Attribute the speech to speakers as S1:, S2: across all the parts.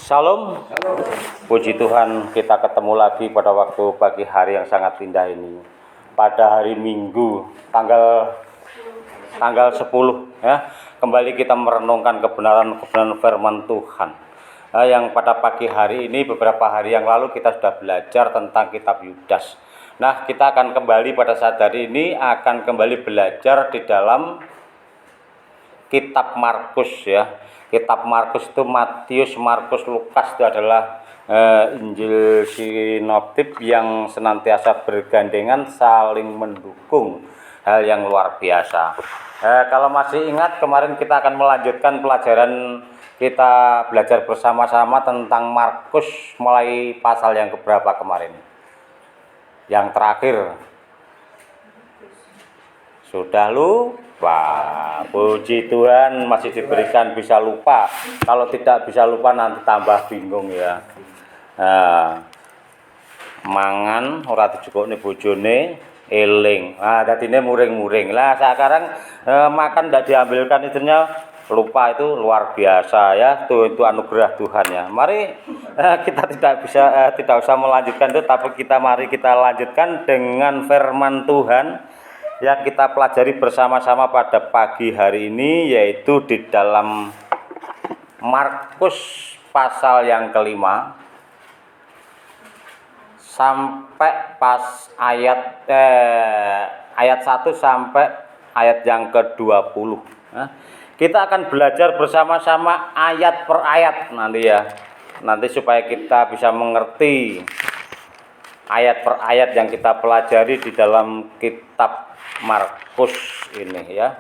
S1: Salam, puji Tuhan kita ketemu lagi pada waktu pagi hari yang sangat indah ini. Pada hari Minggu tanggal 10 ya, kembali kita merenungkan kebenaran firman Tuhan. Yang pada pagi hari ini beberapa hari yang lalu kita sudah belajar tentang kitab Yudas. Nah, kita akan kembali pada saat hari ini akan kembali belajar di dalam kitab Markus ya. Kitab Markus itu Matius, Markus, Lukas itu adalah Injil sinoptik yang senantiasa bergandengan saling mendukung, hal yang luar biasa. Kalau masih ingat kemarin kita akan melanjutkan pelajaran kita belajar bersama-sama tentang Markus mulai pasal yang keberapa kemarin? Yang terakhir sudah lupa. Puji Tuhan masih diberikan bisa lupa. Kalau tidak bisa lupa nanti tambah bingung ya. Mangan ora dijupukne bojone eling. Dadine muring-muring. Lah sekarang makan tidak diambilkan istrinya, lupa, itu luar biasa ya. Itu anugerah Tuhan ya. Mari kita tidak usah melanjutkan itu, tapi mari kita lanjutkan dengan firman Tuhan yang kita pelajari bersama-sama pada pagi hari ini, yaitu di dalam Markus pasal yang kelima sampai pas ayat 1 sampai ayat yang ke-20. Kita akan belajar bersama-sama ayat per ayat nanti ya. Nanti supaya kita bisa mengerti ayat per ayat yang kita pelajari di dalam kitab Markus ini ya.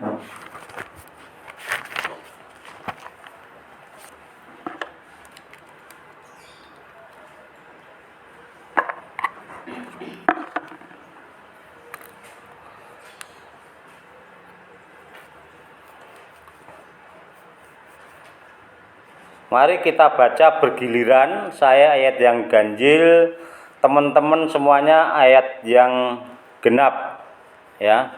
S1: Mari kita baca bergiliran, saya ayat yang ganjil, teman-teman semuanya ayat yang genap ya.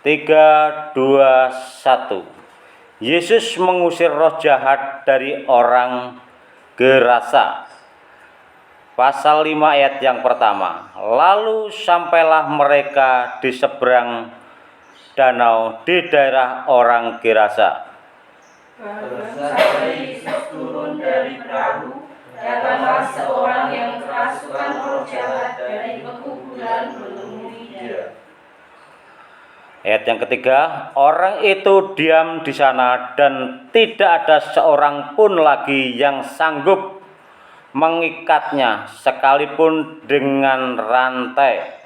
S1: Tiga, dua, satu. Yesus mengusir roh jahat dari orang Gerasa. Pasal 5 ayat yang pertama. Lalu sampailah mereka di seberang danau di daerah orang Gerasa.
S2: Saat Yesus turun dari perahu, datanglah seorang yang kerasukan roh jahat dari pekuburan menemui dia.
S1: Ayat yang ketiga, orang itu diam di sana dan tidak ada seorang pun lagi yang sanggup mengikatnya sekalipun dengan rantai.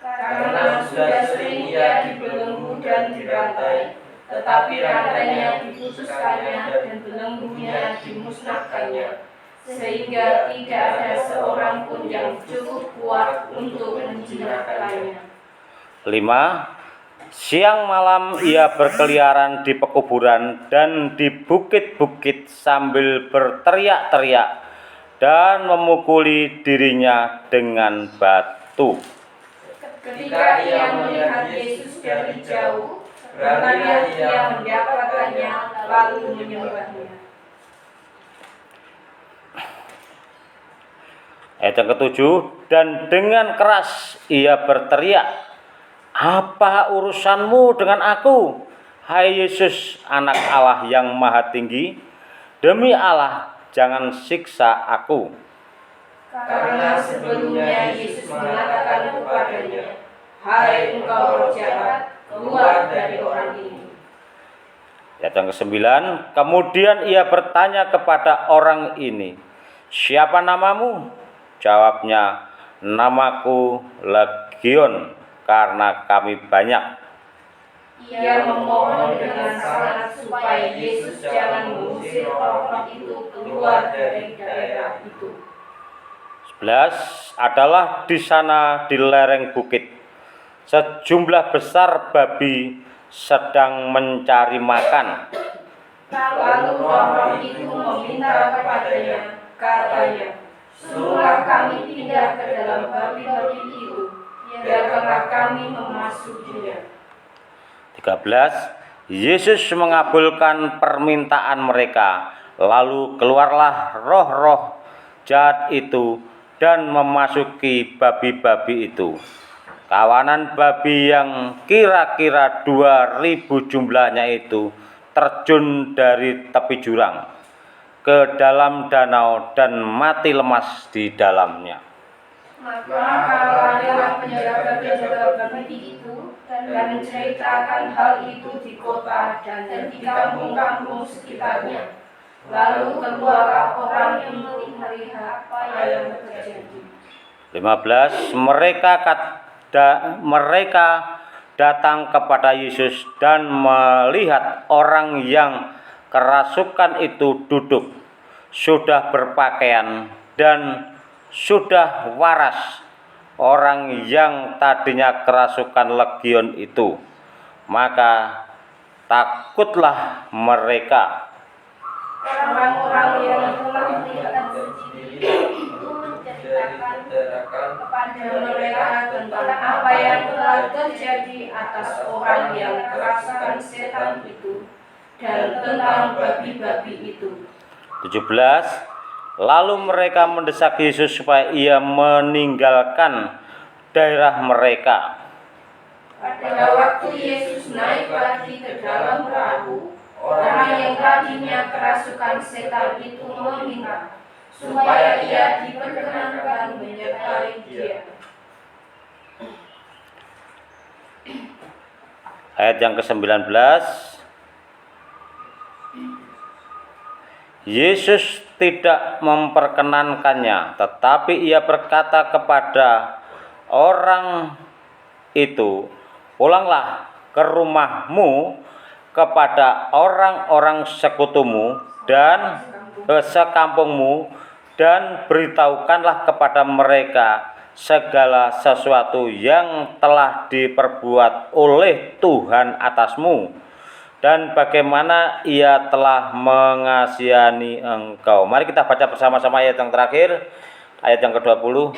S2: Karena sudah sering ia dibelenggu dan dirantai, tetapi rantainya diputuskannya dan belenggunya dimusnahkannya, sehingga tidak ada seorang pun yang cukup kuat untuk menjinakkannya.
S1: 5. Siang malam ia berkeliaran di pekuburan dan di bukit-bukit sambil berteriak-teriak dan memukuli dirinya dengan batu.
S2: Ketika ia melihat Yesus dari jauh, beranilah ia mendapatkannya lalu menyembahnya.
S1: Ayat yang ketujuh, dan dengan keras ia berteriak, "Apa urusanmu dengan aku, hai Yesus, anak Allah yang maha tinggi? Demi Allah, jangan siksa aku."
S2: Karena sebelumnya Yesus mengatakan kepadanya, "Hai engkau roh jahat, keluar dari orang ini."
S1: Ayat yang ke-9, kemudian ia bertanya kepada orang ini, "Siapa namamu?" Jawabnya, "Namaku Legion, karena kami banyak."
S2: Ia memohon dengan sangat supaya Yesus jangan mengusir roh itu keluar dari daerah itu.
S1: 11. Adalah di sana di lereng bukit sejumlah besar babi sedang mencari makan.
S2: Lalu roh itu meminta kepadanya, katanya, "Suruhlah kami pindah ke dalam babi-babi itu." Ia biarlah kami memasukinya.
S1: 13. Yesus mengabulkan permintaan mereka, lalu keluarlah roh-roh jahat itu dan memasuki babi-babi itu. Kawanan babi yang kira-kira 2.000 jumlahnya itu terjun dari tepi jurang ke dalam danau dan mati lemas di dalamnya.
S2: Maka larilah penjaga-penjaga babi itu dan menceritakan hal itu di kota dan di kampung-kampung sekitarnya. Lalu keluarlah orang untuk melihat apa yang terjadi.
S1: 15. Mereka datang kepada Yesus dan melihat orang yang kerasukan itu duduk, sudah berpakaian dan sudah waras, orang yang tadinya kerasukan legion itu. Maka takutlah mereka.
S2: Orang-orang yang telah melihat sendiri itu menceritakan kepada mereka tentang apa yang telah terjadi atas orang yang kerasukan setan itu dan tentang babi-babi itu.
S1: 17. Lalu mereka mendesak Yesus supaya ia meninggalkan daerah mereka.
S2: Pada waktu Yesus naik lagi ke dalam perahu, orang yang tadinya kerasukan setan itu meminta supaya ia diperkenankan menyertai dia.
S1: Ayat yang ke-19. Yesus tidak memperkenankannya, tetapi ia berkata kepada orang itu, "Pulanglah ke rumahmu, kepada orang-orang sekutumu dan sekampungmu, dan beritahukanlah kepada mereka segala sesuatu yang telah diperbuat oleh Tuhan atasmu, dan bagaimana ia telah mengasihani engkau." Mari kita baca bersama-sama ayat yang terakhir, ayat yang ke-20.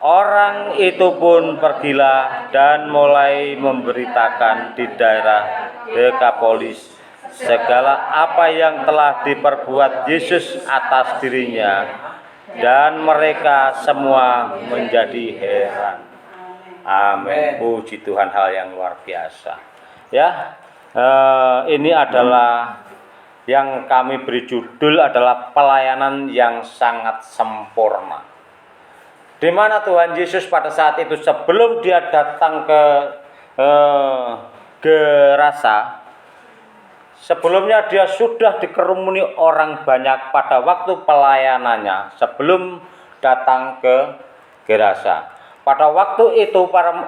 S1: Orang itu pun pergilah dan mulai memberitakan di daerah Dekapolis segala apa yang telah diperbuat Yesus atas dirinya, dan mereka semua menjadi heran. Amin. Puji Tuhan, hal yang luar biasa. Ya. Ini adalah yang kami beri judul adalah pelayanan yang sangat sempurna. Di mana Tuhan Yesus pada saat itu sebelum dia datang ke Gerasa, sebelumnya dia sudah dikerumuni orang banyak pada waktu pelayanannya sebelum datang ke Gerasa. Pada waktu itu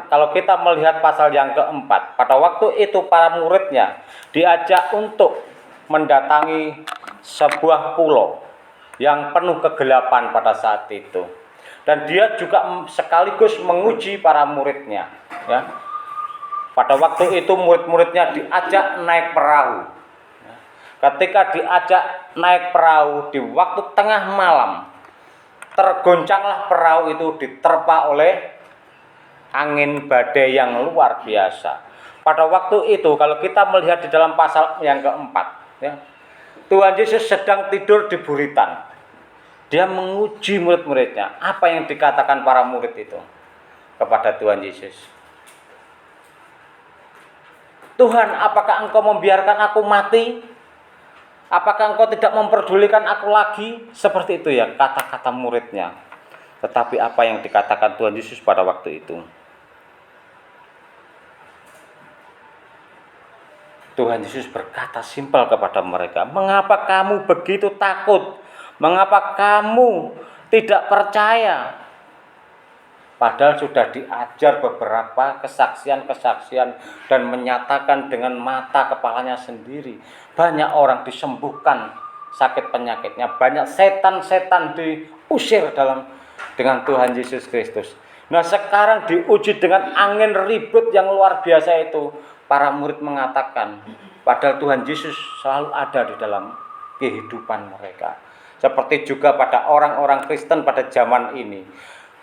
S1: kalau kita melihat pasal yang keempat, pada waktu itu para muridnya diajak untuk mendatangi sebuah pulau yang penuh kegelapan pada saat itu, dan dia juga sekaligus menguji para muridnya. Ya. Pada waktu itu murid-muridnya diajak naik perahu. Ketika diajak naik perahu di waktu tengah malam, tergoncanglah perahu itu diterpa oleh angin badai yang luar biasa. Pada waktu itu kalau kita melihat di dalam pasal yang keempat, ya, Tuhan Yesus sedang tidur di buritan. Dia menguji murid-muridnya. Apa yang dikatakan para murid itu kepada Tuhan Yesus? "Tuhan, apakah engkau membiarkan aku mati? Apakah engkau tidak memperdulikan aku lagi?" Seperti itu ya kata-kata muridnya. Tetapi apa yang dikatakan Tuhan Yesus pada waktu itu? Tuhan Yesus berkata simpel kepada mereka, "Mengapa kamu begitu takut? Mengapa kamu tidak percaya?" Padahal sudah diajar beberapa kesaksian-kesaksian dan menyatakan dengan mata kepalanya sendiri. Banyak orang disembuhkan sakit penyakitnya, banyak setan-setan diusir dengan Tuhan Yesus Kristus. Nah, sekarang diuji dengan angin ribut yang luar biasa itu. Para murid mengatakan, padahal Tuhan Yesus selalu ada di dalam kehidupan mereka. Seperti juga pada orang-orang Kristen pada zaman ini.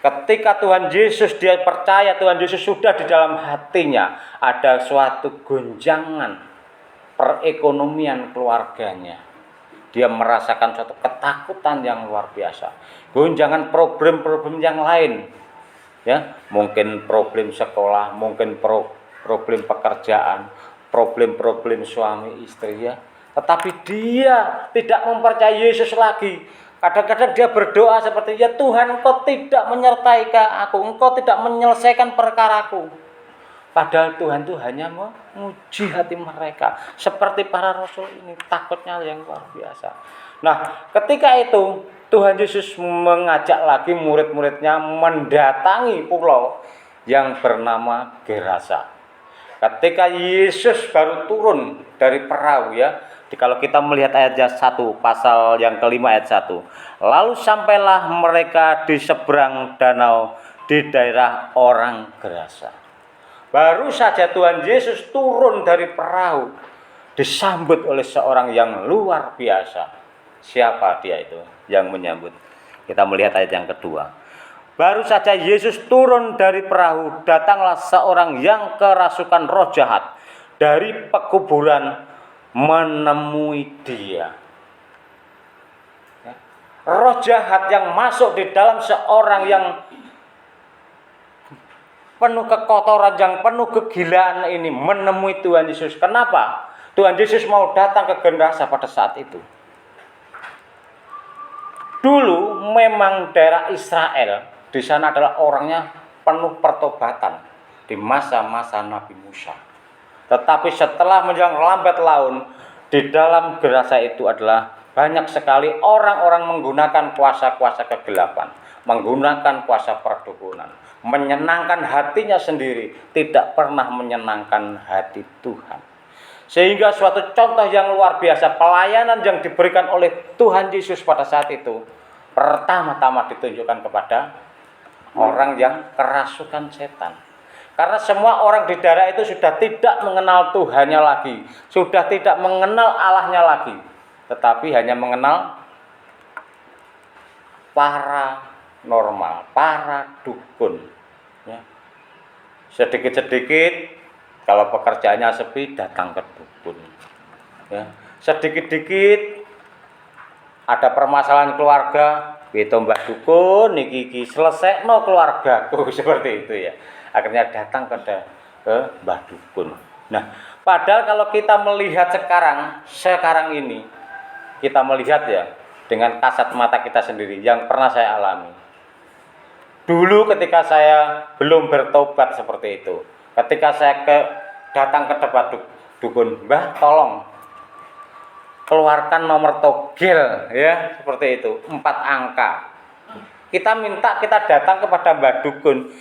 S1: Ketika Tuhan Yesus, dia percaya Tuhan Yesus sudah di dalam hatinya, ada suatu gonjangan perekonomian keluarganya. Dia merasakan suatu ketakutan yang luar biasa. Gonjangan problem-problem yang lain. Ya, mungkin problem sekolah, mungkin problem pekerjaan, problem-problem suami istri ya. Tetapi dia tidak mempercayai Yesus lagi. Kadang-kadang dia berdoa seperti, ya Tuhan, Engkau tidak menyertai aku, Engkau tidak menyelesaikan perkaraku. Padahal Tuhan itu hanya menguji hati mereka. Seperti para rasul ini, takutnya yang luar biasa. Nah, ketika itu Tuhan Yesus mengajak lagi murid-muridnya mendatangi pulau yang bernama Gerasa. Ketika Yesus baru turun dari perahu ya, kalau kita melihat ayat 1, pasal yang kelima ayat 1. Lalu sampailah mereka di seberang danau di daerah orang Gerasa. Baru saja Tuhan Yesus turun dari perahu, disambut oleh seorang yang luar biasa. Siapa dia itu yang menyambut? Kita melihat ayat yang kedua. Baru saja Yesus turun dari perahu, datanglah seorang yang kerasukan roh jahat dari pekuburan menemui dia. Roh jahat yang masuk di dalam seorang yang penuh kekotoran, yang penuh kegilaan ini menemui Tuhan Yesus. Kenapa? Tuhan Yesus mau datang ke Gerasa pada saat itu. Dulu memang daerah Israel, di sana adalah orangnya penuh pertobatan di masa-masa Nabi Musa. Tetapi setelah menjelang lambat laun, di dalam Gerasa itu adalah banyak sekali orang-orang menggunakan kuasa-kuasa kegelapan, menggunakan kuasa perdukunan, menyenangkan hatinya sendiri, tidak pernah menyenangkan hati Tuhan. Sehingga suatu contoh yang luar biasa, pelayanan yang diberikan oleh Tuhan Yesus pada saat itu, pertama-tama ditunjukkan kepada orang yang kerasukan setan. Karena semua orang di daerah itu sudah tidak mengenal Tuhannya lagi, sudah tidak mengenal Allahnya lagi, tetapi hanya mengenal paranormal, para dukun. Ya. Sedikit-sedikit, kalau pekerjaannya sepi, datang ke dukun. Ya. Sedikit-sedikit, ada permasalahan keluarga, itu Mbah Dukun, niki selesai no keluargaku, seperti itu ya. Akhirnya datang ke Mbah Dukun. Nah, padahal kalau kita melihat sekarang ini, kita melihat ya dengan kasat mata kita sendiri yang pernah saya alami. Dulu ketika saya belum bertobat seperti itu, ketika saya datang ke tempat dukun, Mbah tolong keluarkan nomor togel ya, seperti itu, 4 angka. Kita datang kepada Mbah Dukun.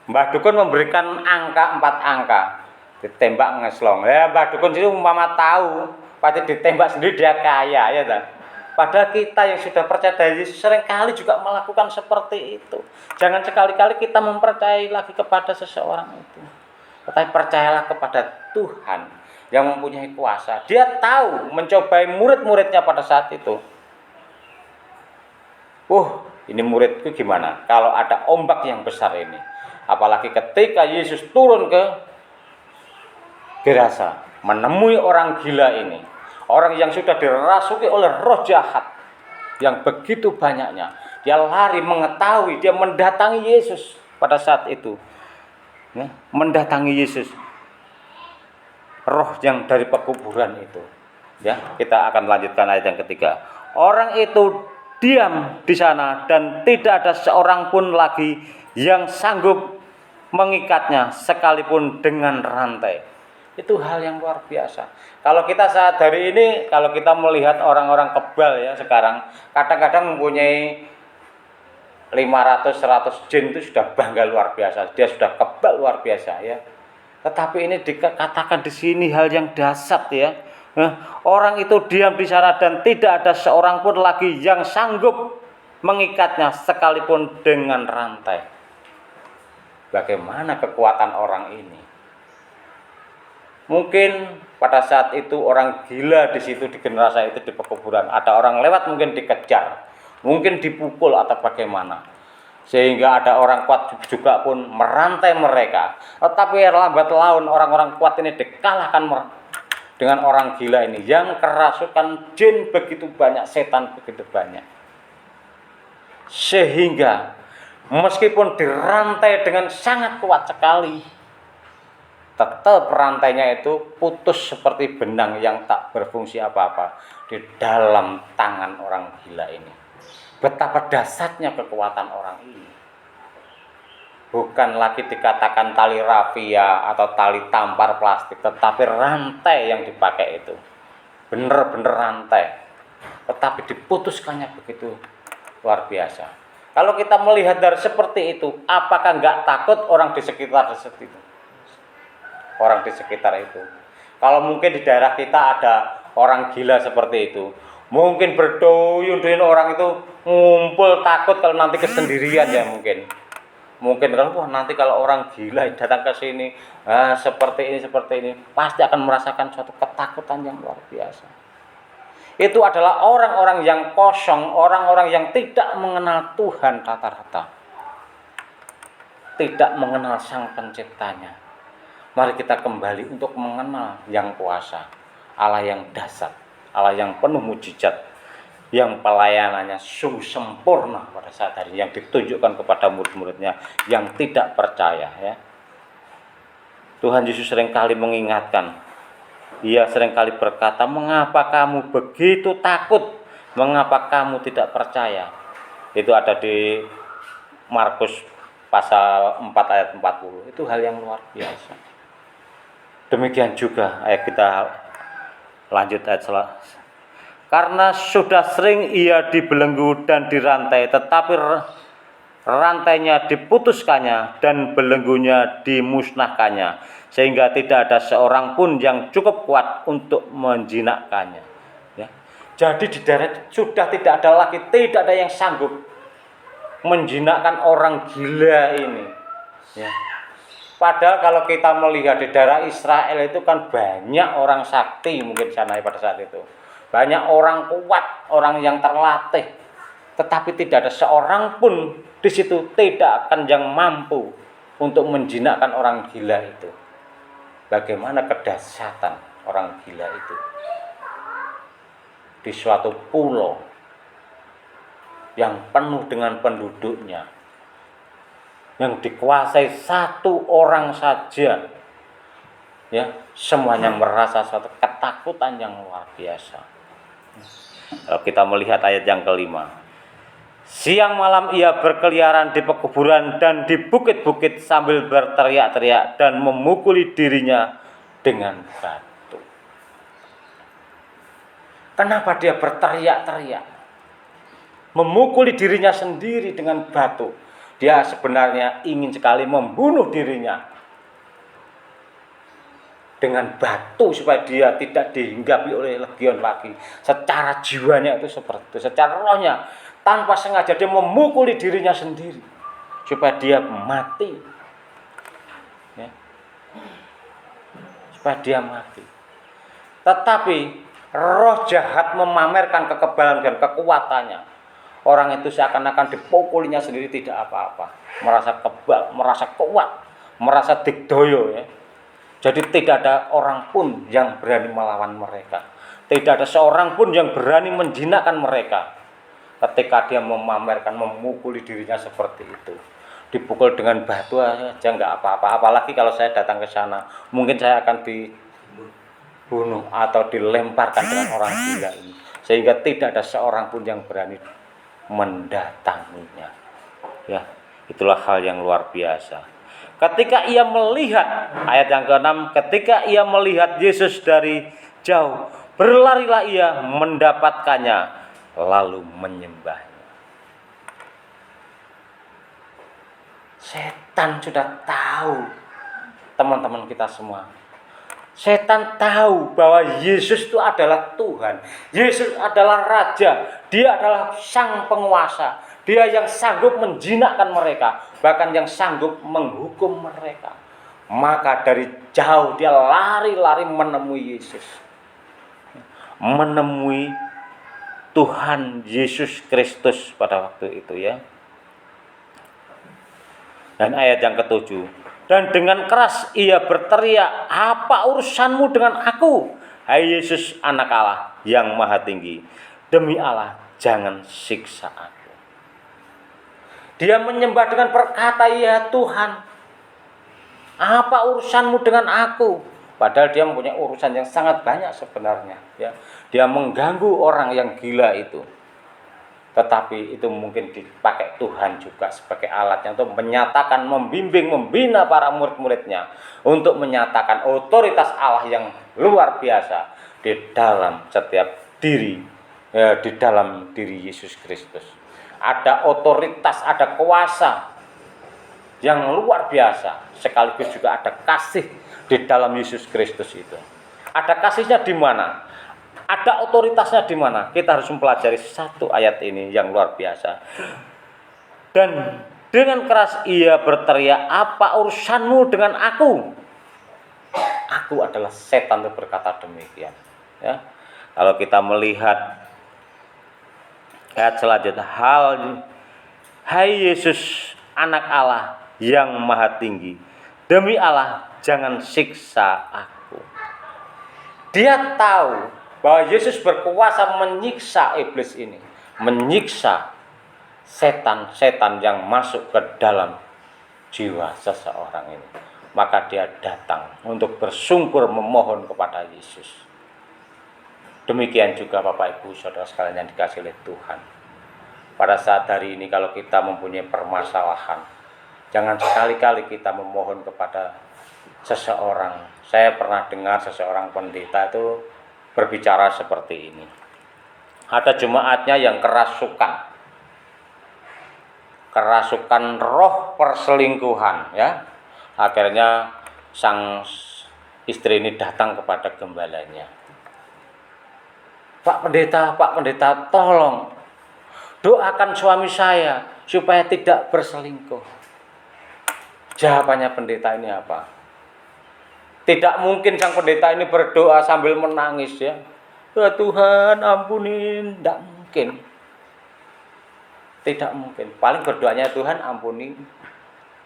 S1: Mbah Dukun memberikan angka 4 angka, ditembak ngeslong. Ya Mbah Dukun itu umpama tahu, pasti ditembak sendiri dia kaya ya ta. Padahal kita yang sudah percaya dari Yesus seringkali juga melakukan seperti itu. Jangan sekali-kali kita mempercayai lagi kepada seseorang itu. Tetapi percayalah kepada Tuhan yang mempunyai kuasa. Dia tahu mencobai murid-muridnya pada saat itu. Ini muridku gimana kalau ada ombak yang besar ini. Apalagi ketika Yesus turun ke Gerasa, menemui orang gila ini, orang yang sudah dirasuki oleh roh jahat yang begitu banyaknya. Dia lari mengetahui, dia mendatangi Yesus pada saat itu. Ya, mendatangi Yesus. Roh yang dari pekuburan itu. Ya, kita akan lanjutkan ayat yang ketiga. Orang itu diam di sana dan tidak ada seorang pun lagi yang sanggup mengikatnya sekalipun dengan rantai. Itu hal yang luar biasa. Kalau kita saat hari ini, kalau kita melihat orang-orang kebal ya sekarang, kadang-kadang mempunyai 500-100 jin itu sudah bangga luar biasa. Dia sudah kebal luar biasa ya. Tetapi ini dikatakan di sini hal yang dahsyat ya. Orang itu diam di sana dan tidak ada seorang pun lagi yang sanggup mengikatnya sekalipun dengan rantai. Bagaimana kekuatan orang ini? Mungkin pada saat itu orang gila di situ di Gerasa itu di pekuburan, ada orang lewat mungkin dikejar, mungkin dipukul atau bagaimana. sehingga ada orang kuat juga pun merantai mereka. Tetapi lambat laun orang-orang kuat ini dikalahkan dengan orang gila ini yang kerasukan jin begitu banyak, setan begitu banyak. Sehingga meskipun dirantai dengan sangat kuat sekali, tetap rantainya itu putus seperti benang yang tak berfungsi apa-apa di dalam tangan orang gila ini. Betapa dahsyatnya kekuatan orang ini. Bukan lagi dikatakan tali rafia atau tali tampar plastik, tetapi rantai yang dipakai itu benar-benar rantai, tetapi diputuskannya begitu luar biasa. Kalau kita melihat dari seperti itu, apakah nggak takut orang di sekitar itu? Orang di sekitar itu. Kalau mungkin di daerah kita ada orang gila seperti itu, mungkin berduyun-duyun orang itu ngumpul takut kalau nanti kesendirian ya mungkin. Mungkin kalau nanti kalau orang gila datang ke sini, seperti ini, pasti akan merasakan suatu ketakutan yang luar biasa. Itu adalah orang-orang yang kosong, orang-orang yang tidak mengenal Tuhan rata-rata. Tidak mengenal Sang Penciptanya. Mari kita kembali untuk mengenal yang kuasa, Allah yang dahsyat, Allah yang penuh mujizat, yang pelayanannya sungguh sempurna pada saat hari yang ditunjukkan kepada murid-muridnya yang tidak percaya ya. Tuhan Yesus seringkali mengingatkan, Ia seringkali berkata, mengapa kamu begitu takut, mengapa kamu tidak percaya. Itu ada di Markus pasal 4 ayat 40. Itu hal yang luar biasa. Demikian juga ayat kita lanjut ayat selanjutnya. Karena sudah sering ia dibelenggu dan dirantai, tetapi rantainya diputuskannya dan belenggunya dimusnahkannya, sehingga tidak ada seorang pun yang cukup kuat untuk menjinakkannya. Ya. Jadi di daerah sudah tidak ada lagi, tidak ada yang sanggup menjinakkan orang gila ini. Ya. Padahal kalau kita melihat di daerah Israel itu kan banyak orang sakti mungkin sana pada saat itu. Banyak orang kuat, orang yang terlatih. Tetapi tidak ada seorang pun di situ tidak akan yang mampu untuk menjinakkan orang gila itu. Bagaimana kedahsyatan orang gila itu. Di suatu pulau yang penuh dengan penduduknya, yang dikuasai satu orang saja, ya semuanya merasa suatu ketakutan yang luar biasa. Kalau kita melihat ayat yang kelima, siang malam ia berkeliaran di pekuburan dan di bukit-bukit sambil berteriak-teriak dan memukuli dirinya dengan batu. Kenapa dia berteriak-teriak, memukuli dirinya sendiri dengan batu? Dia sebenarnya ingin sekali membunuh dirinya dengan batu supaya dia tidak dihinggapi oleh legion lagi. Secara jiwanya itu seperti itu, secara rohnya tanpa sengaja dia memukuli dirinya sendiri supaya dia mati. Ya. Supaya dia mati. Tetapi roh jahat memamerkan kekebalan dan kekuatannya. Orang itu seakan-akan dipukulinya sendiri tidak apa-apa, merasa kebal, merasa kuat, merasa digdoyo ya. Jadi tidak ada orang pun yang berani melawan mereka. Tidak ada seorang pun yang berani menjinakkan mereka. Ketika dia memamerkan, memukuli dirinya seperti itu, dipukul dengan batu aja nggak apa-apa. Apalagi kalau saya datang ke sana, mungkin saya akan dibunuh atau dilemparkan dengan orang gila ini. Sehingga tidak ada seorang pun yang berani mendatanginya. Ya, itulah hal yang luar biasa. Ketika ia melihat, ayat yang ke-6, ketika ia melihat Yesus dari jauh, berlarilah ia mendapatkannya, lalu menyembahnya. Setan sudah tahu, teman-teman kita semua. Setan tahu bahwa Yesus itu adalah Tuhan. Yesus adalah Raja. Dia adalah Sang Penguasa. Dia yang sanggup menjinakkan mereka. Bahkan yang sanggup menghukum mereka. Maka dari jauh dia lari-lari menemui Yesus. Menemui Tuhan Yesus Kristus pada waktu itu ya. Dan ayat yang ketujuh, dan dengan keras ia berteriak, apa urusanmu dengan aku, hai Yesus anak Allah yang maha tinggi? Demi Allah, jangan siksa aku. Dia menyembah dengan berkata, ya Tuhan, apa urusanmu dengan aku? Padahal dia mempunyai urusan yang sangat banyak sebenarnya. Ya. Dia mengganggu orang yang gila itu. Tetapi itu mungkin dipakai Tuhan juga sebagai alatnya untuk menyatakan, membimbing, membina para murid-muridnya. Untuk menyatakan otoritas Allah yang luar biasa di dalam setiap diri, di dalam diri Yesus Kristus. Ada otoritas, ada kuasa yang luar biasa. Sekaligus juga ada kasih di dalam Yesus Kristus itu. Ada kasihnya di mana? Ada otoritasnya di mana? Kita harus mempelajari satu ayat ini yang luar biasa. Dan dengan keras ia berteriak, apa urusanmu dengan aku? Aku adalah setan, itu berkata demikian. Ya. Kalau kita melihat ayat selanjutnya, hai Yesus anak Allah yang maha tinggi, demi Allah jangan siksa aku. Dia tahu bahwa Yesus berkuasa menyiksa iblis ini, menyiksa setan-setan yang masuk ke dalam jiwa seseorang ini. Maka dia datang untuk bersungkur memohon kepada Yesus. Demikian juga Bapak Ibu Saudara sekalian yang dikasihi oleh Tuhan. Pada saat hari ini kalau kita mempunyai permasalahan, jangan sekali-kali kita memohon kepada seseorang. Saya pernah dengar seseorang pendeta itu berbicara seperti ini. Ada jemaatnya yang kerasukan roh perselingkuhan, ya. Akhirnya sang istri ini datang kepada gembalanya. Pak pendeta, tolong doakan suami saya supaya tidak berselingkuh. Jawabannya pendeta ini apa? Tidak mungkin sang pendeta ini berdoa sambil menangis, ya. Ya Tuhan ampunin, tidak mungkin. Tidak mungkin. Paling berdoanya, Tuhan ampuni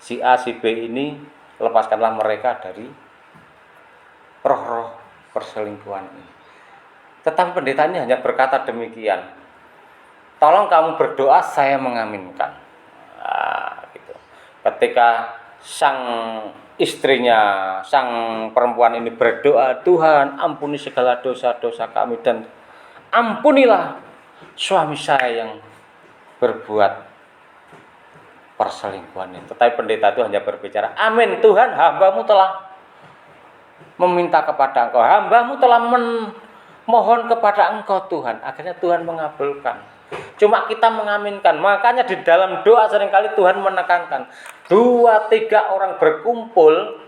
S1: si A, si B ini, lepaskanlah mereka dari roh-roh perselingkuhan ini. Tetapi pendeta ini hanya berkata demikian, tolong kamu berdoa, saya mengaminkan. Nah, gitu. Ketika sang istrinya, sang perempuan ini berdoa, Tuhan ampuni segala dosa-dosa kami dan ampunilah suami saya yang berbuat perselingkuhan itu. Tetapi pendeta itu hanya berbicara, amin Tuhan, hambamu telah meminta kepada engkau, hambamu telah memohon kepada engkau Tuhan. Akhirnya Tuhan mengabulkan. Cuma kita mengaminkan. Makanya di dalam doa seringkali Tuhan menekankan, 2-3 orang berkumpul,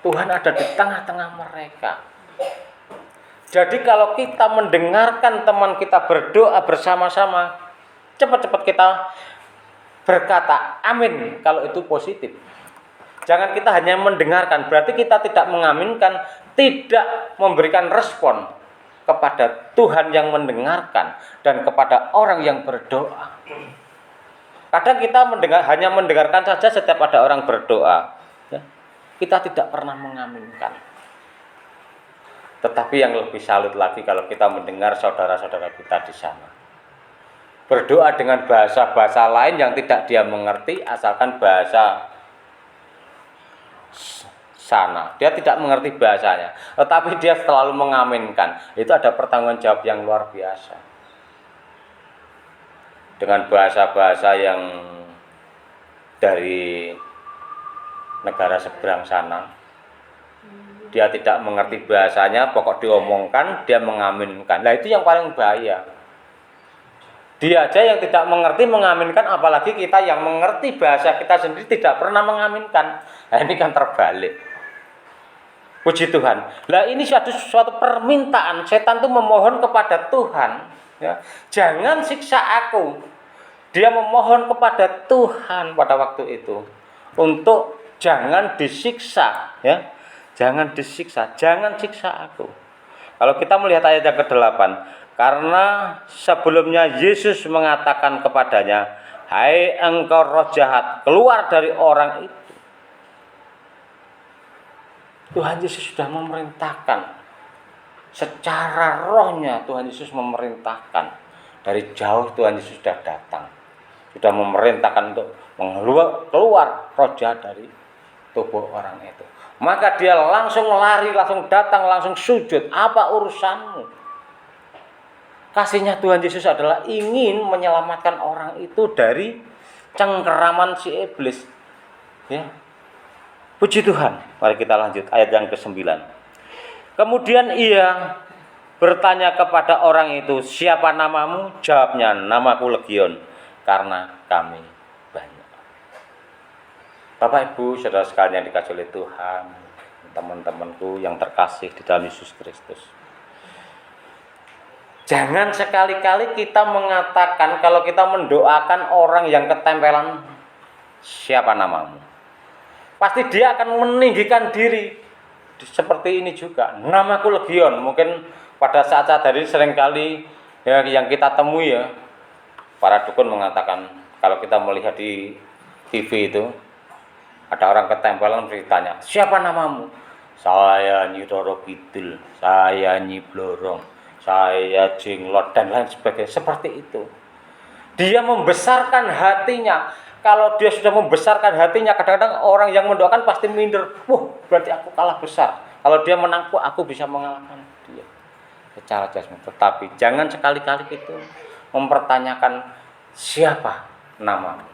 S1: Tuhan ada di tengah-tengah mereka. Jadi kalau kita mendengarkan teman kita berdoa bersama-sama, cepat-cepat kita berkata amin kalau itu positif. Jangan kita hanya mendengarkan, berarti kita tidak mengaminkan, tidak memberikan respon kepada Tuhan yang mendengarkan dan kepada orang yang berdoa. Kadang kita hanya mendengarkan saja setiap ada orang berdoa, ya. Kita tidak pernah mengaminkan. Tetapi yang lebih salut lagi kalau kita mendengar saudara-saudara kita di sana berdoa dengan bahasa-bahasa lain yang tidak dia mengerti, asalkan bahasa sana. Dia tidak mengerti bahasanya, tetapi dia selalu mengaminkan. Itu ada pertanggungjawab yang luar biasa. Dengan bahasa-bahasa yang dari negara seberang sana, dia tidak mengerti bahasanya, pokok diomongkan, dia mengaminkan. Nah itu yang paling bahaya. Dia aja yang tidak mengerti mengaminkan, apalagi kita yang mengerti bahasa kita sendiri tidak pernah mengaminkan. Nah ini kan terbalik. Puji Tuhan. Nah ini suatu permintaan. Setan itu memohon kepada Tuhan, ya, jangan siksa aku. Dia memohon kepada Tuhan pada waktu itu untuk jangan disiksa, ya. Jangan disiksa, jangan siksa aku. Kalau kita melihat ayat yang ke-8, karena sebelumnya Yesus mengatakan kepadanya, Hai engkau roh jahat, keluar dari orang itu. Tuhan Yesus sudah memerintahkan. Secara rohnya Tuhan Yesus memerintahkan. Dari jauh Tuhan Yesus sudah datang. Sudah memerintahkan untuk keluar roh jahat dari tubuh orang itu. Maka dia langsung lari, langsung datang, langsung sujud. Apa urusanmu? Kasihnya Tuhan Yesus adalah ingin menyelamatkan orang itu dari cengkeraman si iblis. Ya. Puji Tuhan. Mari kita lanjut ayat yang ke-9. Kemudian ia bertanya kepada orang itu, siapa namamu? Jawabnya, namaku Legion, karena kami banyak. Bapak Ibu, saudara sekalian yang dikasihi oleh Tuhan, teman-temanku yang terkasih di dalam Yesus Kristus. Jangan sekali-kali kita mengatakan kalau kita mendoakan orang yang ketempelan, siapa namamu? Pasti dia akan meninggikan diri. Seperti ini juga, namaku Legion. Mungkin pada saat-saat hari seringkali ya, yang kita temui ya, para dukun mengatakan kalau kita melihat di TV itu ada orang ketempelan ditanya, siapa namamu? Saya Nyi Roro Kidul, saya Nyi Blorong, saya Jenglot dan lain sebagainya. Seperti itu. Dia membesarkan hatinya. Kalau dia sudah membesarkan hatinya, kadang-kadang orang yang mendoakan pasti minder. Wah, berarti aku kalah besar. Kalau dia menang, aku bisa mengalahkan dia secara jasmani. Tetapi jangan sekali-kali itu mempertanyakan siapa namamu.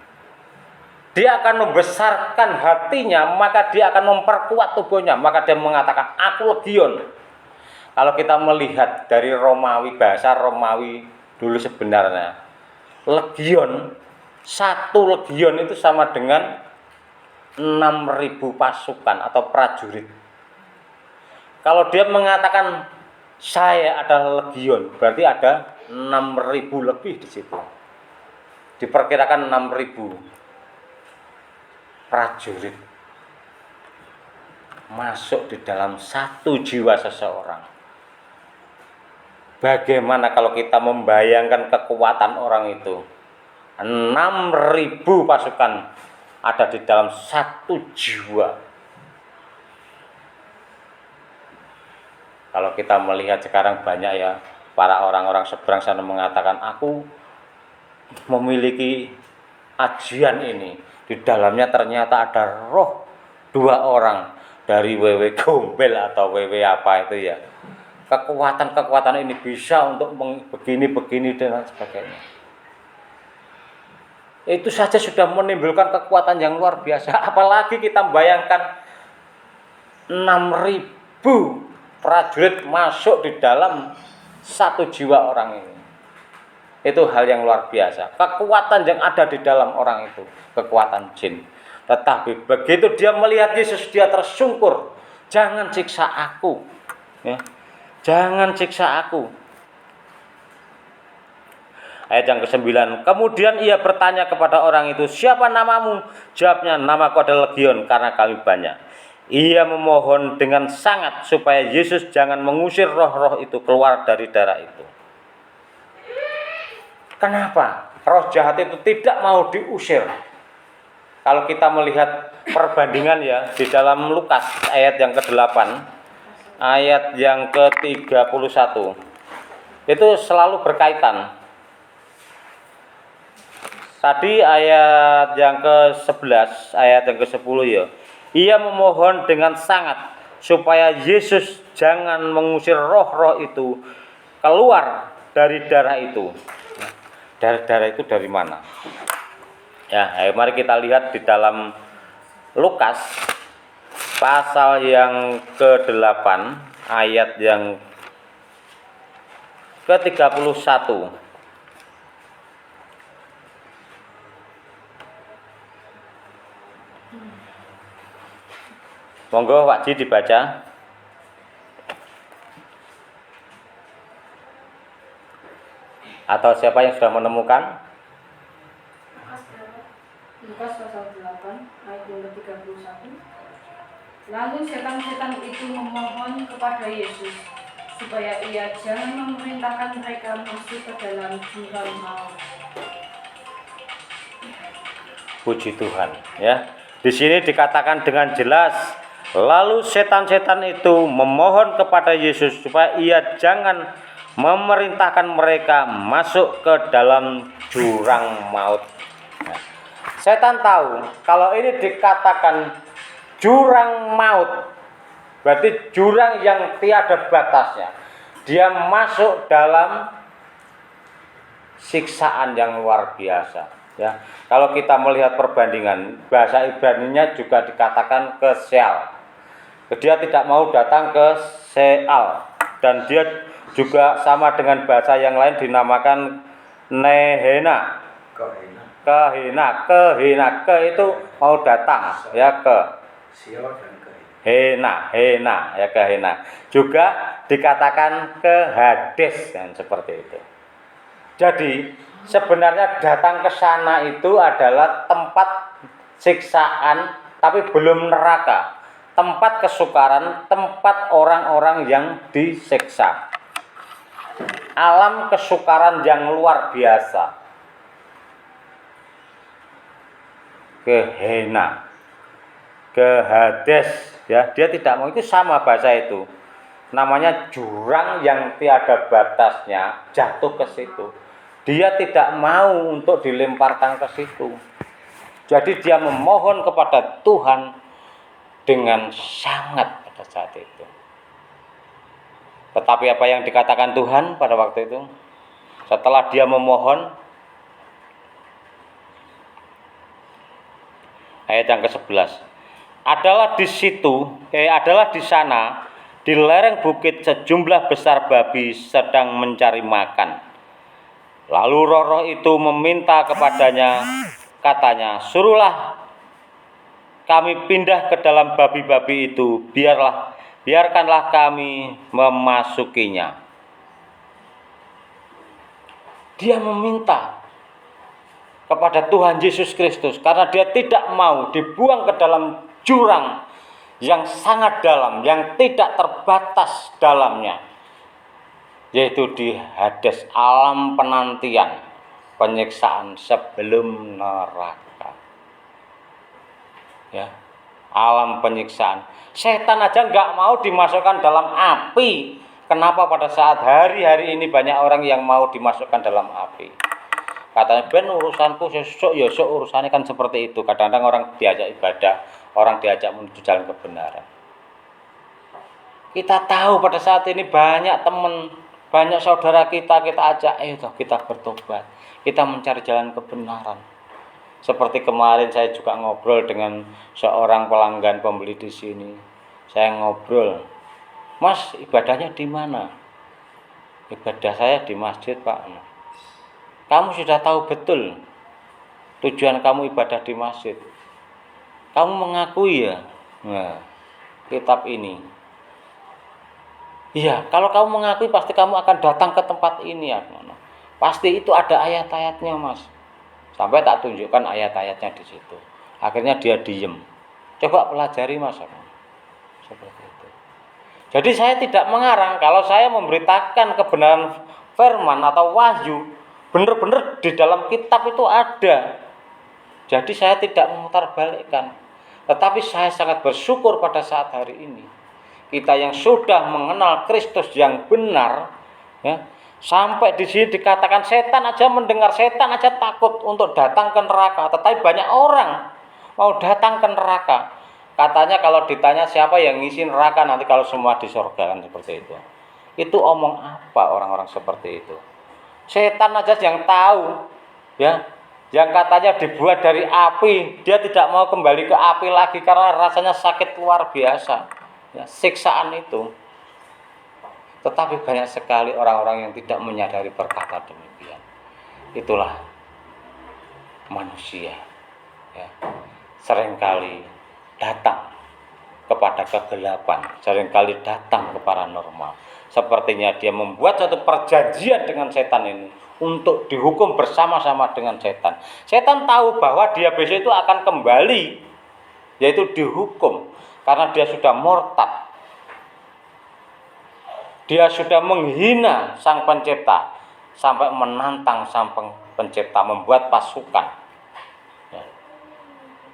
S1: Dia akan membesarkan hatinya, maka dia akan memperkuat tubuhnya. Maka dia mengatakan, aku Legion. Kalau kita melihat dari Romawi, bahasa Romawi dulu sebenarnya, Legion, satu legion itu sama dengan 6.000 pasukan atau prajurit. Kalau dia mengatakan saya adalah legion, berarti ada 6.000 lebih di situ. Diperkirakan 6.000 prajurit masuk di dalam satu jiwa seseorang. Bagaimana kalau kita membayangkan kekuatan orang itu? 6.000 pasukan ada di dalam satu jiwa. Kalau kita melihat sekarang banyak ya para orang-orang seberang sana mengatakan, aku memiliki ajian ini. Di dalamnya ternyata ada roh 2 orang dari WW Gombel atau WW apa itu ya. Kekuatan-kekuatan ini bisa untuk begini-begini dan sebagainya. Itu saja sudah menimbulkan kekuatan yang luar biasa. Apalagi kita bayangkan 6.000 prajurit masuk di dalam satu jiwa orang ini. Itu hal yang luar biasa. Kekuatan yang ada di dalam orang itu, kekuatan jin. Tetapi begitu dia melihat Yesus, dia tersungkur. Jangan siksa aku. Ya. Jangan siksa aku. Ayat yang ke-9. Kemudian ia bertanya kepada orang itu, siapa namamu? Jawabnya, namaku adalah Legion, karena kami banyak. Ia memohon dengan sangat supaya Yesus jangan mengusir roh-roh itu keluar dari darah itu. Kenapa? Roh jahat itu tidak mau diusir. Kalau kita melihat perbandingan ya di dalam Lukas ayat yang ke-8, ayat yang ke-31, itu selalu berkaitan. Tadi ayat yang ke-11, ayat yang ke-10 ya. Ia memohon dengan sangat supaya Yesus jangan mengusir roh-roh itu keluar dari darah itu. Darah itu dari mana? Ya, mari kita lihat di dalam Lukas pasal yang ke-8, ayat yang ke-31. Monggo Pak Ji dibaca. Atau siapa yang sudah menemukan?
S2: Lukas pasal 8 ayat yang ke-31. Lalu setan-setan itu memohon kepada Yesus supaya ia jangan memerintahkan mereka masuk ke dalam jurang maut.
S1: Puji Tuhan, ya. Di sini dikatakan dengan jelas, lalu setan-setan itu memohon kepada Yesus supaya ia jangan memerintahkan mereka masuk ke dalam jurang maut. Nah, setan tahu kalau ini dikatakan jurang maut, berarti jurang yang tiada batasnya. Dia masuk dalam siksaan yang luar biasa. Ya, kalau kita melihat perbandingan bahasa Ibrani-nya juga dikatakan ke Sheol. Dia tidak mau datang ke Sheol, dan dia juga sama dengan bahasa yang lain dinamakan Nehena. Kehena itu mau datang, ya, ke Hena ya, Kehena. Juga dikatakan ke Hades, dan seperti itu. Jadi sebenarnya datang ke sana itu adalah tempat siksaan, tapi belum neraka. Tempat kesukaran, tempat orang-orang yang disiksa. Alam kesukaran yang luar biasa. Gehena, ke Hades, ya, dia tidak mau, itu sama bahasa itu. Namanya jurang yang tiada batasnya, jatuh ke situ. Dia tidak mau untuk dilemparkan ke situ. Jadi dia memohon kepada Tuhan dengan sangat pada saat itu. Tetapi apa yang dikatakan Tuhan pada waktu itu? Setelah dia memohon, ayat yang ke-11. Adalah di sana, di lereng bukit sejumlah besar babi sedang mencari makan. Lalu roh-roh itu meminta kepadanya, katanya, suruhlah kami pindah ke dalam babi-babi itu, biarkanlah kami memasukinya. Dia meminta kepada Tuhan Yesus Kristus karena dia tidak mau dibuang ke dalam jurang yang sangat dalam, yang tidak terbatas dalamnya, yaitu di Hades, alam penantian, penyiksaan sebelum neraka. Ya, alam penyiksaan. Setan aja nggak mau dimasukkan dalam api. Kenapa pada saat hari-hari ini banyak orang yang mau dimasukkan dalam api? Katanya, ben urusanku sesuk ya sok urusannya, kan seperti itu. Kadang-kadang orang diajak ibadah, orang diajak menuju jalan kebenaran. Kita tahu pada saat ini banyak teman, banyak saudara kita ajak, ayo kita bertobat, kita mencari jalan kebenaran. Seperti kemarin saya juga ngobrol dengan seorang pelanggan pembeli di sini. Saya ngobrol, Mas, ibadahnya di mana? Ibadah saya di masjid, Pak. Kamu sudah tahu betul tujuan kamu ibadah di masjid. Kamu mengakui ya, nah, kitab ini. Iya, kalau kamu mengakui pasti kamu akan datang ke tempat ini ya. Pasti itu ada ayat-ayatnya, Mas. Sampai tak tunjukkan ayat-ayatnya di situ. Akhirnya dia diem. Coba pelajari, Mas. Seperti itu. Jadi saya tidak mengarang. Kalau saya memberitakan kebenaran firman atau wahyu, benar-benar di dalam kitab itu ada. Jadi saya tidak memutarbalikkan. Tetapi saya sangat bersyukur pada saat hari ini. Kita yang sudah mengenal Kristus yang benar, ya, sampai di sini dikatakan setan aja mendengar, setan aja takut untuk datang ke neraka. Tetapi banyak orang mau datang ke neraka. Katanya kalau ditanya siapa yang ngisi neraka nanti kalau semua di surga, kan seperti itu. Itu omong apa orang-orang seperti itu? Setan aja yang tahu, ya, yang katanya dibuat dari api, dia tidak mau kembali ke api lagi karena rasanya sakit luar biasa, ya, siksaan itu. Tetapi banyak sekali orang-orang yang tidak menyadari berkata demikian. Itulah manusia, ya, seringkali datang kepada kegelapan, seringkali datang ke paranormal. Sepertinya dia membuat satu perjanjian dengan setan ini untuk dihukum bersama-sama dengan setan. Setan tahu bahwa dia besok itu akan kembali, yaitu dihukum, karena dia sudah murtad. Dia sudah menghina Sang Pencipta sampai menantang Sang Pencipta, membuat pasukan. Ya.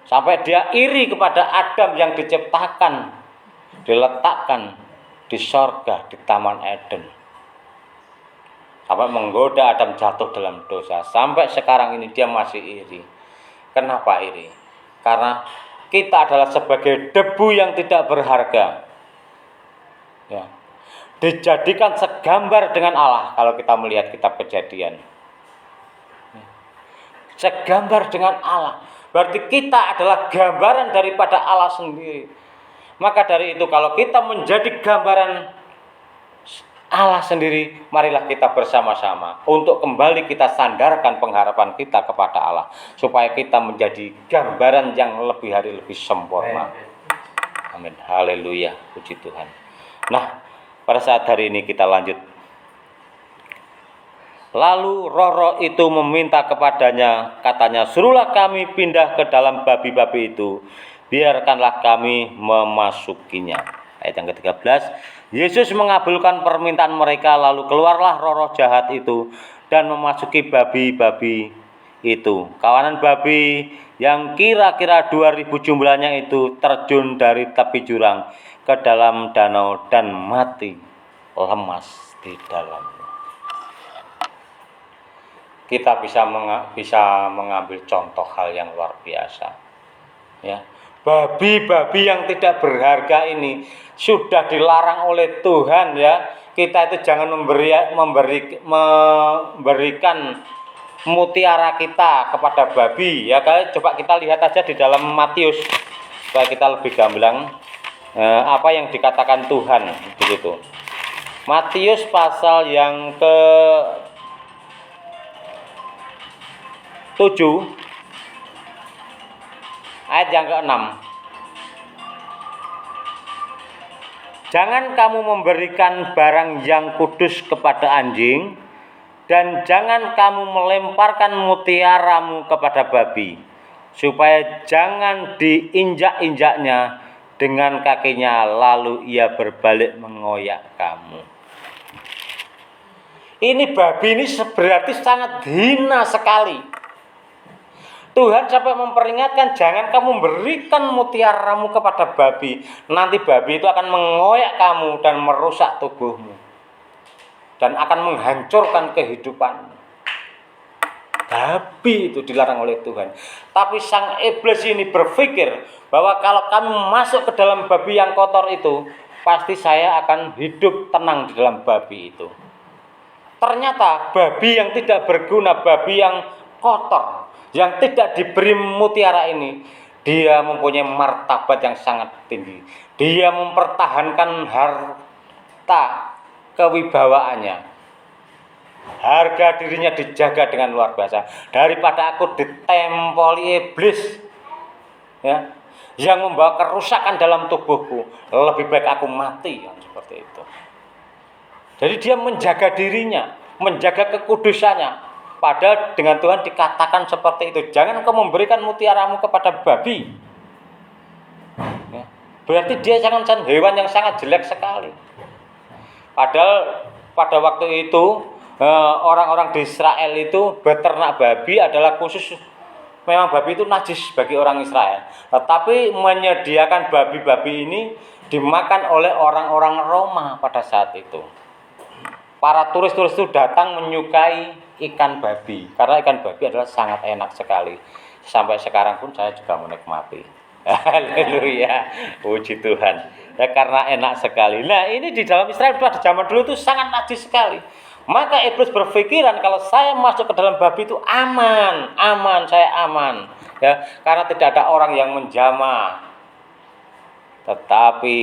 S1: Sampai dia iri kepada Adam yang diciptakan, diletakkan di sorga, di Taman Eden. Sampai menggoda Adam jatuh dalam dosa. Sampai sekarang ini dia masih iri. Kenapa iri? Karena kita adalah sebagai debu yang tidak berharga. Ya. Dijadikan segambar dengan Allah kalau kita melihat kitab Kejadian. Segambar dengan Allah. Berarti kita adalah gambaran daripada Allah sendiri. Maka dari itu kalau kita menjadi gambaran Allah sendiri, marilah kita bersama-sama untuk kembali kita sandarkan pengharapan kita kepada Allah, supaya kita menjadi gambaran yang lebih hari lebih sempurna. Amin. Haleluya. Puji Tuhan. Nah, pada saat hari ini kita lanjut. Lalu roh-roh itu meminta kepadanya, katanya, suruhlah kami pindah ke dalam babi-babi itu, biarkanlah kami memasukinya. Ayat yang ke-13, Yesus mengabulkan permintaan mereka, lalu keluarlah roh-roh jahat itu dan memasuki babi-babi itu. Kawanan babi yang kira-kira 2000 jumlahnya itu terjun dari tepi jurang ke dalam danau dan mati lemas di dalamnya. Kita bisa mengambil contoh hal yang luar biasa. Ya, babi-babi yang tidak berharga ini sudah dilarang oleh Tuhan, ya. Kita itu jangan memberikan mutiara kita kepada babi, ya. Coba kita lihat aja di dalam Matius supaya kita lebih gamblang apa yang dikatakan Tuhan begitu. Matius pasal yang ke 7 ayat yang ke-6. Jangan kamu memberikan barang yang kudus kepada anjing, dan jangan kamu melemparkan mutiaramu kepada babi, supaya jangan diinjak-injaknya dengan kakinya, lalu ia berbalik mengoyak kamu. Ini babi ini berarti sangat hina sekali. Tuhan sampai memperingatkan, jangan kamu berikan mutiaramu kepada babi. Nanti babi itu akan mengoyak kamu dan merusak tubuhmu, dan akan menghancurkan kehidupanmu. Babi itu dilarang oleh Tuhan. Tapi sang iblis ini berpikir bahwa kalau kami masuk ke dalam babi yang kotor itu, pasti saya akan hidup tenang di dalam babi itu. Ternyata babi yang tidak berguna, babi yang kotor, yang tidak diberi mutiara ini, dia mempunyai martabat yang sangat tinggi. Dia mempertahankan harta kewibawaannya. Harga dirinya dijaga dengan luar biasa. Daripada aku ditempoli iblis, ya, yang membawa kerusakan dalam tubuhku, lebih baik aku mati, yang seperti itu. Jadi dia menjaga dirinya, menjaga kekudusannya. Padahal dengan Tuhan dikatakan seperti itu, jangan kau memberikan mutiaramu kepada babi. Ya, berarti dia sangat hewan yang sangat jelek sekali. Padahal pada waktu itu orang-orang di Israel itu beternak babi adalah khusus. Memang babi itu najis bagi orang Israel, tetapi menyediakan babi-babi ini dimakan oleh orang-orang Roma pada saat itu. Para turis-turis itu datang menyukai ikan babi, karena ikan babi adalah sangat enak sekali. Sampai sekarang pun saya juga menikmati. Haleluya, puji Tuhan. Ya, karena enak sekali. Nah, ini di dalam Israel pada zaman dulu itu sangat najis sekali. Maka iblis berpikiran kalau saya masuk ke dalam babi itu aman, saya aman. Ya, karena tidak ada orang yang menjamah. Tetapi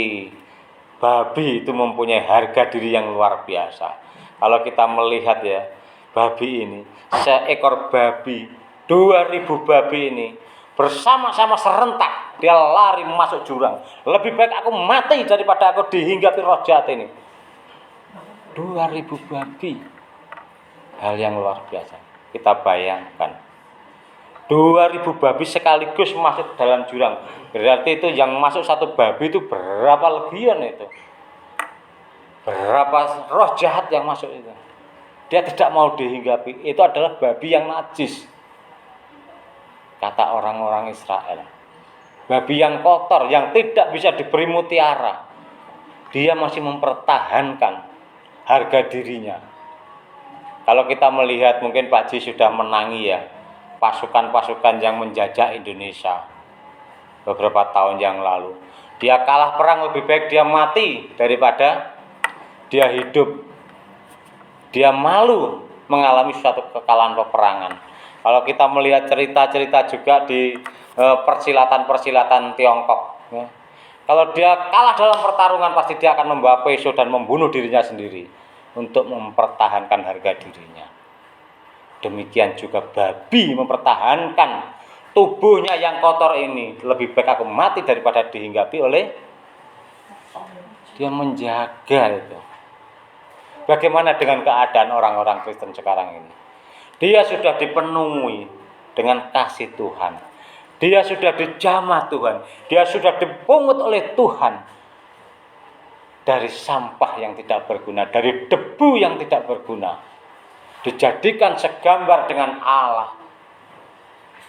S1: babi itu mempunyai harga diri yang luar biasa. Kalau kita melihat, ya, babi ini, seekor babi, 2000 babi ini bersama-sama serentak, dia lari masuk jurang. Lebih baik aku mati daripada aku dihinggapi roh jahat ini. 2000 babi, hal yang luar biasa. Kita bayangkan, 2000 babi sekaligus masuk dalam jurang. Berarti itu yang masuk satu babi itu berapa legion itu? Berapa roh jahat yang masuk itu? Dia tidak mau dihinggapi. Itu adalah babi yang najis, kata orang-orang Israel. babi yang kotor, yang tidak bisa diberi mutiara, dia masih mempertahankan harga dirinya. Kalau kita melihat, mungkin Pak Ji sudah menangi ya, pasukan-pasukan yang menjajah Indonesia beberapa tahun yang lalu. Dia kalah perang, lebih baik dia mati daripada dia hidup. Dia malu mengalami suatu kekalahan peperangan. Kalau kita melihat cerita-cerita juga di persilatan-persilatan Tiongkok, ya. Kalau dia kalah dalam pertarungan, pasti dia akan membawa pisau dan membunuh dirinya sendiri untuk mempertahankan harga dirinya. Demikian juga babi mempertahankan tubuhnya yang kotor ini. Lebih baik aku mati daripada dihinggapi oleh dia, menjaga itu. Bagaimana dengan keadaan orang-orang Kristen sekarang ini? Dia sudah dipenuhi dengan kasih Tuhan. Dia sudah dijamah Tuhan. Dia sudah dipungut oleh Tuhan dari sampah yang tidak berguna, dari debu yang tidak berguna. Dijadikan segambar dengan Allah.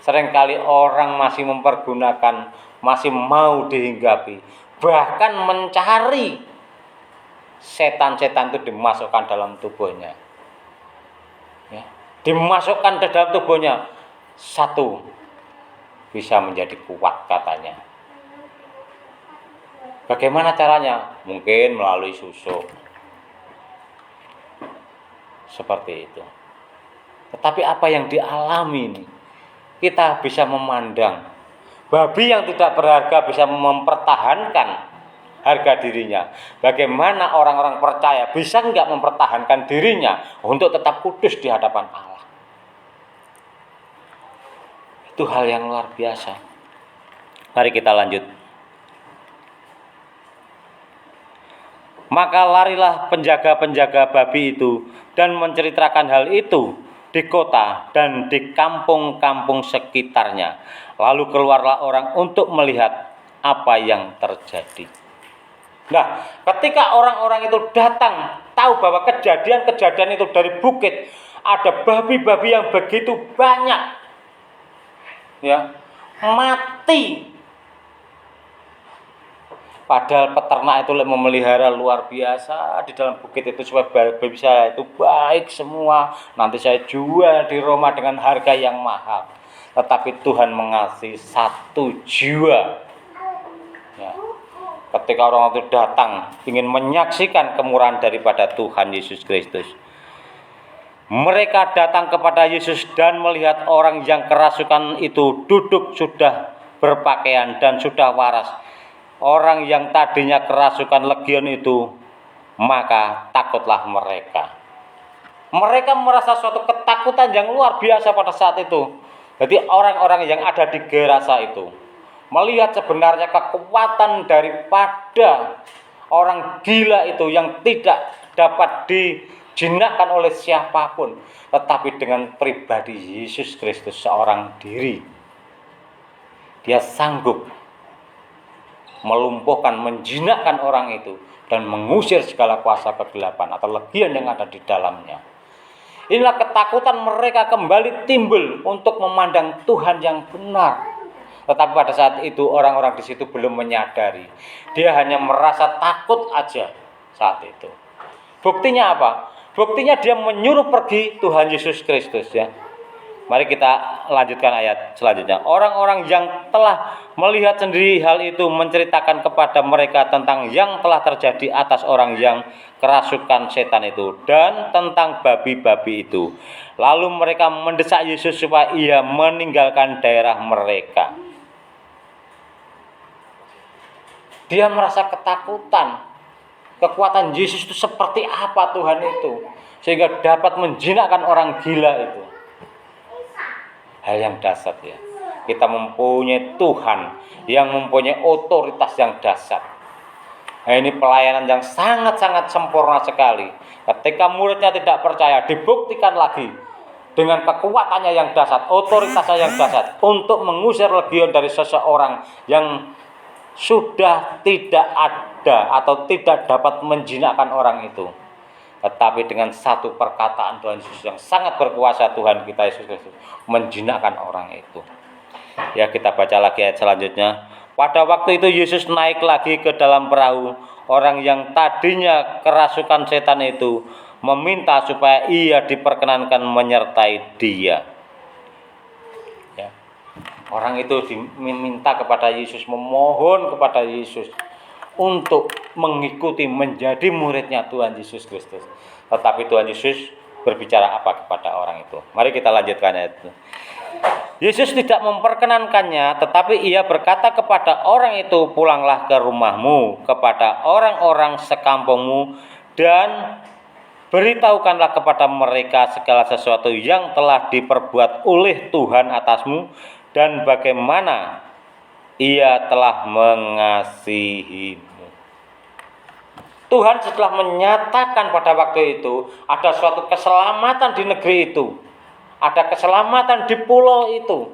S1: Seringkali orang masih mempergunakan, masih mau dihinggapi, bahkan mencari setan-setan itu dimasukkan dalam tubuhnya, ya, dimasukkan ke dalam tubuhnya, satu bisa menjadi kuat katanya. Bagaimana caranya? Mungkin melalui susu, seperti itu. Tetapi apa yang dialami ini, kita bisa memandang babi yang tidak berharga bisa mempertahankan harga dirinya. Bagaimana orang-orang percaya bisa enggak mempertahankan dirinya untuk tetap kudus di hadapan Allah? Itu hal yang luar biasa. Mari kita lanjut. Maka larilah penjaga-penjaga babi itu dan menceritakan hal itu di kota dan di kampung-kampung sekitarnya. Lalu keluarlah orang untuk melihat apa yang terjadi. Nah, ketika orang-orang itu datang, tahu bahwa kejadian-kejadian itu dari bukit, ada babi-babi yang begitu banyak, ya, mati. Padahal peternak itu memelihara luar biasa di dalam bukit itu supaya babi saya itu baik semua. Nanti saya jual di Roma dengan harga yang mahal. Tetapi Tuhan mengasihi satu jiwa. Ya. Ketika orang itu datang ingin menyaksikan kemurahan daripada Tuhan Yesus Kristus, mereka datang kepada Yesus dan melihat orang yang kerasukan itu duduk sudah berpakaian dan sudah waras. Orang yang tadinya kerasukan legion itu, maka takutlah mereka. Mereka merasa suatu ketakutan yang luar biasa pada saat itu. Jadi orang-orang yang ada di Gerasa itu melihat sebenarnya kekuatan daripada orang gila itu yang tidak dapat dijinakkan oleh siapapun, tetapi dengan pribadi Yesus Kristus seorang diri. Dia sanggup melumpuhkan, menjinakkan orang itu dan mengusir segala kuasa kegelapan atau legion yang ada di dalamnya. Inilah ketakutan mereka kembali timbul untuk memandang Tuhan yang benar. Tetapi pada saat itu orang-orang di situ belum menyadari. Dia hanya merasa takut aja saat itu. Buktinya apa? Buktinya dia menyuruh pergi Tuhan Yesus Kristus, ya. Mari kita lanjutkan ayat selanjutnya. Orang-orang yang telah melihat sendiri hal itu menceritakan kepada mereka tentang yang telah terjadi atas orang yang kerasukan setan itu dan tentang babi-babi itu. Lalu mereka mendesak Yesus supaya ia meninggalkan daerah mereka. Dia merasa ketakutan. Kekuatan Yesus itu seperti apa Tuhan itu, sehingga dapat menjinakkan orang gila itu. Hal yang dahsyat, ya. Kita mempunyai Tuhan yang mempunyai otoritas yang dahsyat. Nah, ini pelayanan yang sangat-sangat sempurna sekali. Ketika muridnya tidak percaya, dibuktikan lagi dengan kekuatannya yang dahsyat, otoritasnya yang dahsyat untuk mengusir legion dari seseorang yang sudah tidak ada atau tidak dapat menjinakkan orang itu. Tetapi dengan satu perkataan Tuhan Yesus yang sangat berkuasa, Tuhan kita Yesus Kristus menjinakkan orang itu. Ya, kita baca lagi ayat selanjutnya. Pada waktu itu Yesus naik lagi ke dalam perahu. Orang yang tadinya kerasukan setan itu meminta supaya ia diperkenankan menyertai dia. Ya. Orang itu diminta kepada Yesus, memohon kepada Yesus untuk mengikuti menjadi muridnya Tuhan Yesus Kristus. Tetapi Tuhan Yesus berbicara apa kepada orang itu? Mari kita lanjutkan ayat itu. Yesus tidak memperkenankannya, tetapi ia berkata kepada orang itu, pulanglah ke rumahmu, kepada orang-orang sekampungmu, dan beritahukanlah kepada mereka segala sesuatu yang telah diperbuat oleh Tuhan atasmu, dan bagaimana ia telah mengasihimu. Tuhan setelah menyatakan pada waktu itu, ada suatu keselamatan di negeri itu. Ada keselamatan di pulau itu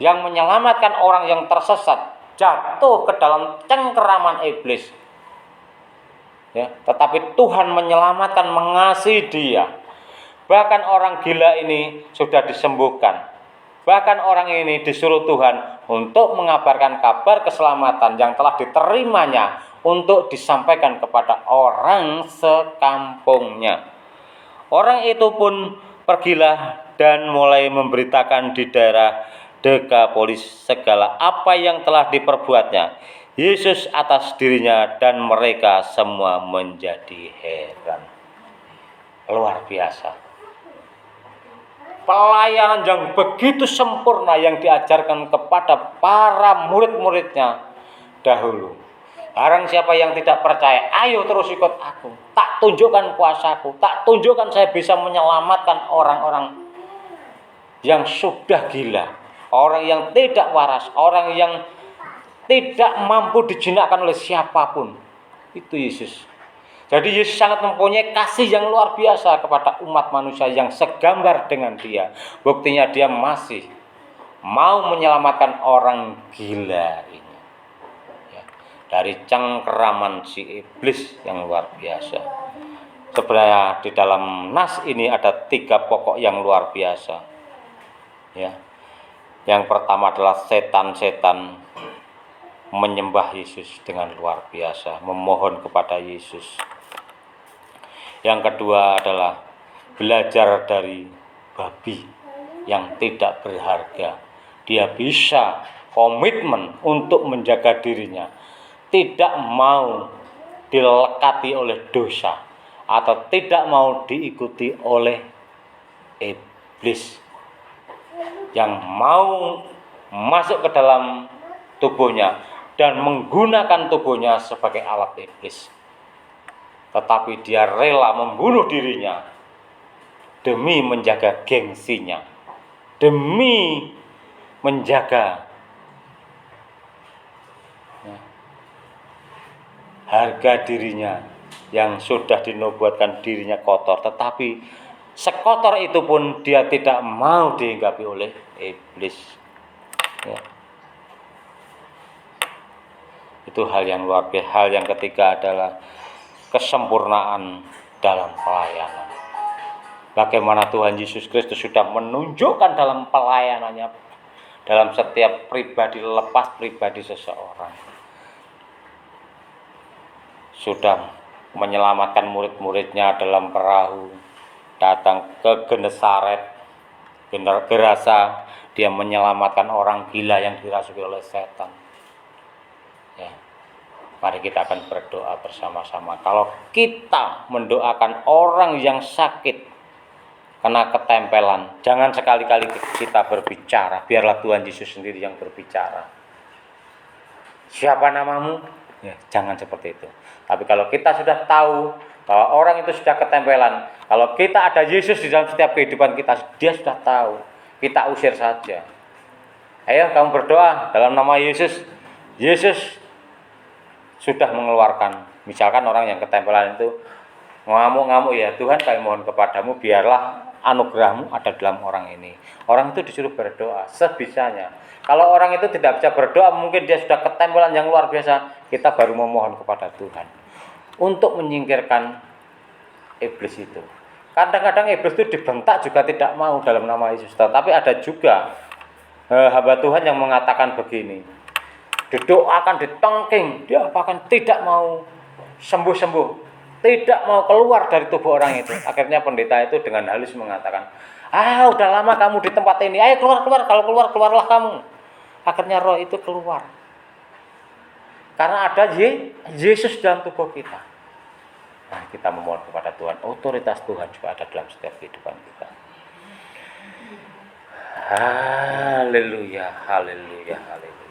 S1: yang menyelamatkan orang yang tersesat, jatuh ke dalam cengkeraman iblis. Ya, tetapi Tuhan menyelamatkan, mengasihi dia. Bahkan orang gila ini sudah disembuhkan. Bahkan orang ini disuruh Tuhan untuk mengabarkan kabar keselamatan yang telah diterimanya untuk disampaikan kepada orang sekampungnya. Orang itu pun pergilah dan mulai memberitakan di daerah Dekapolis segala apa yang telah diperbuatnya Yesus atas dirinya, dan mereka semua menjadi heran. Luar biasa. Pelayanan yang begitu sempurna yang diajarkan kepada para murid-muridnya dahulu. Barang siapa yang tidak percaya, ayo terus ikut aku. Tak tunjukkan kuasaku, tak tunjukkan saya bisa menyelamatkan orang-orang yang sudah gila, orang yang tidak waras, orang yang tidak mampu dijinakkan oleh siapapun. Itu Yesus. Jadi Yesus sangat mempunyai kasih yang luar biasa kepada umat manusia yang segambar dengan dia. Buktinya dia masih mau menyelamatkan orang gila ini. Dari cengkeraman si iblis yang luar biasa. Sebenarnya di dalam nas ini ada 3 pokok yang luar biasa. Ya. Yang pertama adalah setan-setan menyembah Yesus dengan luar biasa, memohon kepada Yesus. Yang kedua adalah belajar dari babi yang tidak berharga. Dia bisa komitmen untuk menjaga dirinya, tidak mau dilekati oleh dosa atau tidak mau diikuti oleh iblis yang mau masuk ke dalam tubuhnya dan menggunakan tubuhnya sebagai alat iblis. Tetapi dia rela membunuh dirinya demi menjaga gengsinya, demi menjaga harga dirinya yang sudah dinobatkan dirinya kotor, tetapi sekotor itu pun dia tidak mau dihinggapi oleh iblis. Ya. Itu hal yang luar biasa. Hal yang ketiga adalah kesempurnaan dalam pelayanan. Bagaimana Tuhan Yesus Kristus sudah menunjukkan dalam pelayanannya, dalam setiap pribadi, lepas pribadi seseorang. Sudah menyelamatkan murid-muridnya dalam perahu, datang ke Genesaret, Gerasa, dia menyelamatkan orang gila yang dirasuki oleh setan. Ya. Mari kita akan berdoa bersama-sama. Kalau kita mendoakan orang yang sakit kena ketempelan, jangan sekali-kali kita berbicara, biarlah Tuhan Yesus sendiri yang berbicara. Siapa namamu? Ya, jangan seperti itu. Tapi kalau kita sudah tahu bahwa orang itu sudah ketempelan, kalau kita ada Yesus di dalam setiap kehidupan kita, dia sudah tahu. Kita usir saja. Ayo kamu berdoa dalam nama Yesus. Yesus sudah mengeluarkan. Misalkan orang yang ketempelan itu ngamuk-ngamuk, ya Tuhan kami mohon kepadamu, biarlah anugerahmu ada dalam orang ini. Orang itu disuruh berdoa sebisanya. Kalau orang itu tidak bisa berdoa, mungkin dia sudah ketempelan yang luar biasa, kita baru memohon kepada Tuhan untuk menyingkirkan iblis itu. Kadang-kadang iblis itu dibentak juga tidak mau dalam nama Yesus. Tapi ada juga hamba Tuhan yang mengatakan begini, didoakan, ditengking, dia bahkan tidak mau sembuh-sembuh, tidak mau keluar dari tubuh orang itu. Akhirnya pendeta itu dengan halus mengatakan, udah lama kamu di tempat ini, ayo keluar, kalau keluarlah kamu. Akhirnya roh itu keluar, karena ada Yesus dalam tubuh kita. Nah, kita memohon kepada Tuhan, otoritas Tuhan juga ada dalam setiap kehidupan kita. Haleluya, haleluya, haleluya.